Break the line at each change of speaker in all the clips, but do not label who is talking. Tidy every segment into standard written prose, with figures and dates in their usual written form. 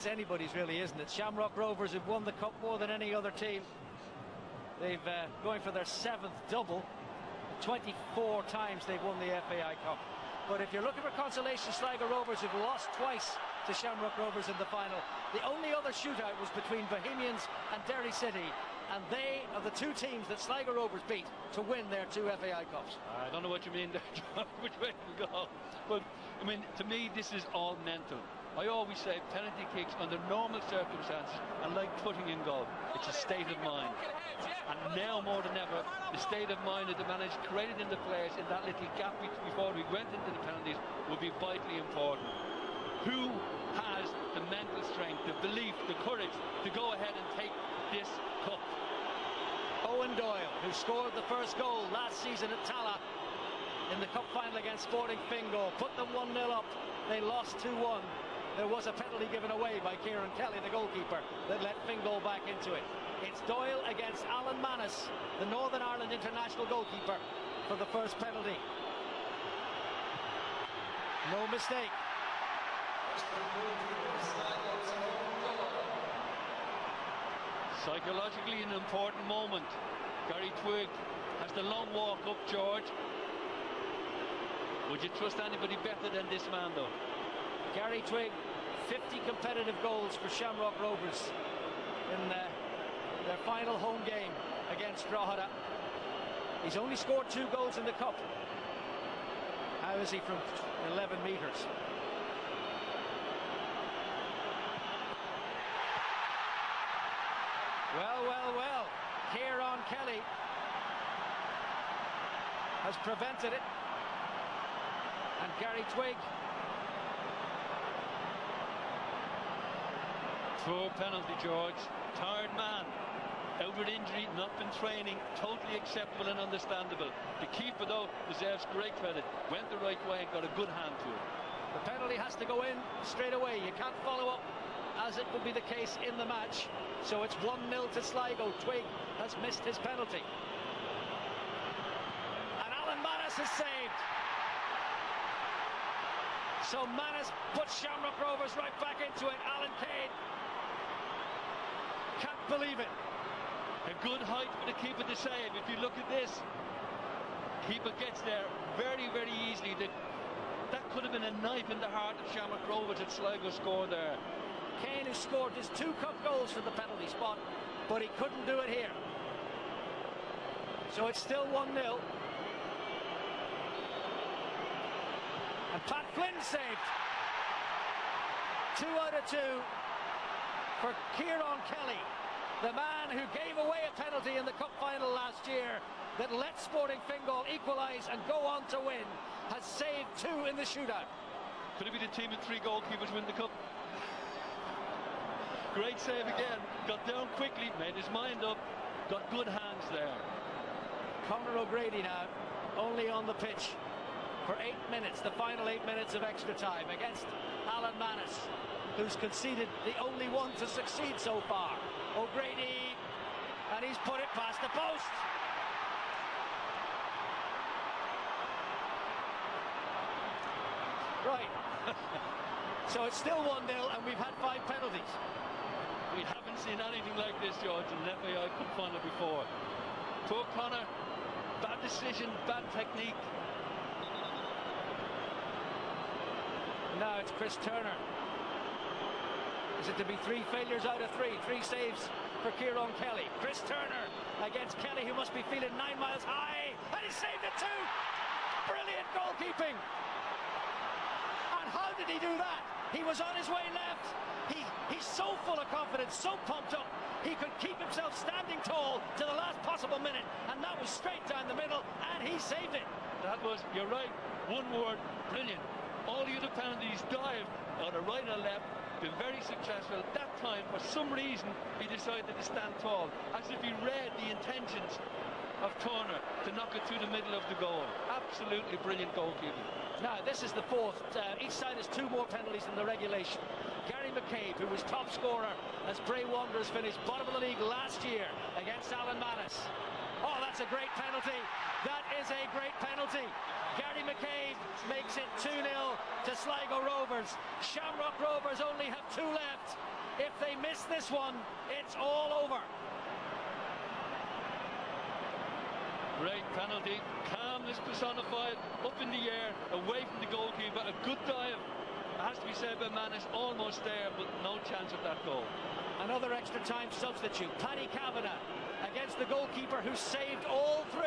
It's anybody's really, isn't it? Shamrock Rovers have won the cup more than any other team. They've going for their 7th double. 24 times they've won the FAI Cup. But if you're looking for consolation, Sligo Rovers have lost twice to Shamrock Rovers in the final. The only other shootout was between Bohemians and Derry City, and they are the two teams that Sligo Rovers beat to win their 2 FAI Cups.
I don't know what you mean there, John, which way to go. But, I mean, to me, this is all mental. I always say penalty kicks under normal circumstances are like putting in goal. It's a state of mind. And now more than ever, the state of mind that the manager created in the players in that little gap before we went into the penalties would be vitally important. Who has the mental strength, the belief, the courage to go ahead and take this cup?
Owen Doyle, who scored the first goal last season at Tallaght in the cup final against Sporting Fingal, put them 1-0 up. They lost 2-1. There was a penalty given away by Ciaran Kelly, the goalkeeper, that let Fingal back into it. It's Doyle against Alan Manus, the Northern Ireland international goalkeeper, for the first penalty. No mistake.
Psychologically an important moment. Gary Twigg has the long walk up, George. Would you trust anybody better than this man, though?
Gary Twigg, 50 competitive goals for Shamrock Rovers in their final home game against Duckadam. He's only scored 2 goals in the cup. How is he from 11 metres? Well, Ciaran Kelly has prevented it. And Gary Twigg.
Poor penalty, George. Tired man. Out with injury, not been training. Totally acceptable and understandable. The keeper, though, deserves great credit. Went the right way and got a good hand to it.
The penalty has to go in straight away. You can't follow up, as it would be the case in the match. So it's 1-0 to Sligo. Twigg has missed his penalty. And Alan Manus is saved. So Manus puts Shamrock Rovers right back into it. Alan Cade can't believe it.
A good height for the keeper to save. If you look at this, keeper gets there very, very easily. That could have been a knife in the heart of Shamrock Rovers at Sligo score there.
Kane, who scored his 2 cup goals from the penalty spot, but he couldn't do it here. So it's still 1-0. And Pat Flynn saved. 2 out of 2 for Ciaran Kelly, the man who gave away a penalty in the cup final last year that let Sporting Fingal equalise and go on to win, has saved 2 in the shootout.
Could it be the team with 3 goalkeepers win the cup? Great save again. Got down quickly, made his mind up, got good hands there.
Conor O'Grady now only on the pitch for 8 minutes, the final 8 minutes of extra time against Alan Manus, who's conceded the only one to succeed so far. O'Grady, and he's put it past the post. Right. So it's still 1-0 and we've had 5 penalties.
We haven't seen anything like this, George, in an FAI Cup Final before. Poor Conor, bad decision, bad technique.
Now it's Chris Turner. Is it to be 3 failures out of 3? 3 saves for Ciaran Kelly. Chris Turner against Kelly, who must be feeling 9 miles high. And he saved it too! Brilliant goalkeeping! And how did he do that? He was on his way left. He's so full of confidence, so pumped up. He could keep himself standing tall to the last possible minute. And that was straight down the middle, and he saved it.
That was, you're right, one word, brilliant. All the other penalties dived on the right and left, been very successful. That time, for some reason, he decided to stand tall, as if he read the intentions of Turner to knock it through the middle of the goal. Absolutely brilliant goalkeeping.
Now, this is the 4th. Each side has 2 more penalties in the regulation. Gary McCabe, who was top scorer as Bray Wanderers finished bottom of the league last year against Alan Manus. Oh, that's a great penalty. That is a great penalty. Gary McCabe makes it 2-0 to Sligo Rovers. Shamrock Rovers only have 2 left. If they miss this one, it's all over.
Great penalty. Calmness personified, up in the air, away from the goalkeeper. A good dive. It has to be said by Manis, almost there, but no chance of that goal.
Another extra time substitute. Paddy Kavanagh against the goalkeeper who saved all 3.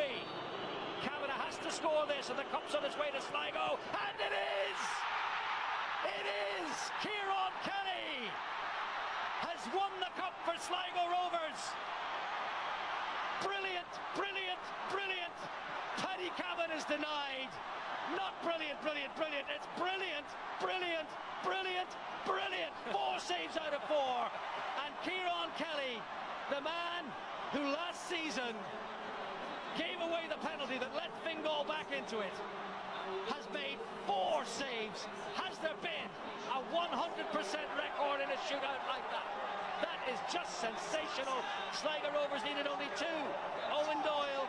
Kavanagh has to score this, and the cup's on its way to Sligo, and it is! It is! Ciaran Kelly has won the cup for Sligo Rovers. Brilliant, brilliant, brilliant. Paddy Kavanagh is denied. Not brilliant, brilliant, brilliant. It's brilliant, brilliant, brilliant, brilliant. 4 saves out of 4. And Ciaran Kelly, the man who last season gave away the penalty that let Fingal back into it, has made 4 saves. Has there been a 100% record in a shootout like that? That is just sensational. Sligo Rovers needed only 2. Owen Doyle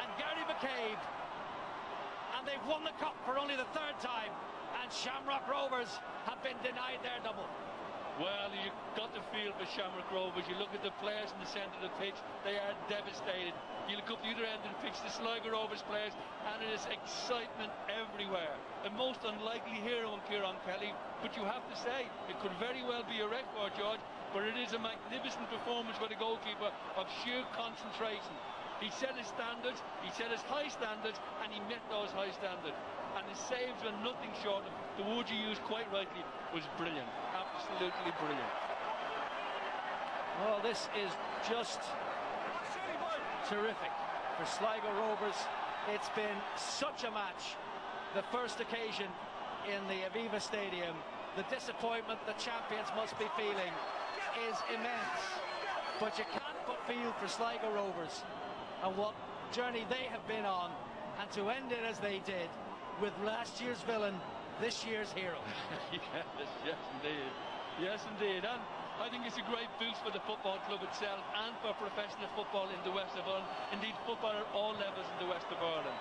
and Gary McCabe. And they've won the cup for only the 3rd time. And Shamrock Rovers have been denied their double.
Well, you've got the feel for Shamrock Rovers. You look at the players in the centre of the pitch, they are devastated. You look up the other end of the pitch, the Sligo Rovers players, and it is excitement everywhere. A most unlikely hero in Ciaran Kelly, but you have to say, it could very well be a record, George, but it is a magnificent performance by the goalkeeper of sheer concentration. He set his standards, he set his high standards, and he met those high standards. And his saves were nothing short of, the word you used quite rightly, was brilliant. Absolutely brilliant.
Well, this is just terrific for Sligo Rovers. It's been such a match. The first occasion in the Aviva Stadium. The disappointment the champions must be feeling is immense. But you can't but feel for Sligo Rovers and what journey they have been on, and to end it as they did, with last year's villain, this year's hero.
Yes indeed. Yes indeed. And I think it's a great boost for the football club itself and for professional football in the west of Ireland. Indeed, football at all levels in the west of Ireland.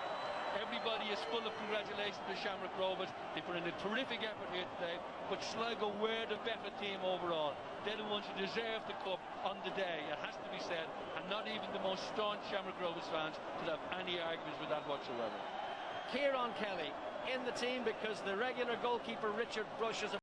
Everybody is full of congratulations to Shamrock Rovers. They put in a terrific effort here today, but Sligo were the better team overall. They're the ones who deserve the cup on the day, it has to be said, and not even the most staunch Shamrock Rovers fans could have any arguments with that whatsoever.
Ciaran Kelly in the team because the regular goalkeeper Richard Brush is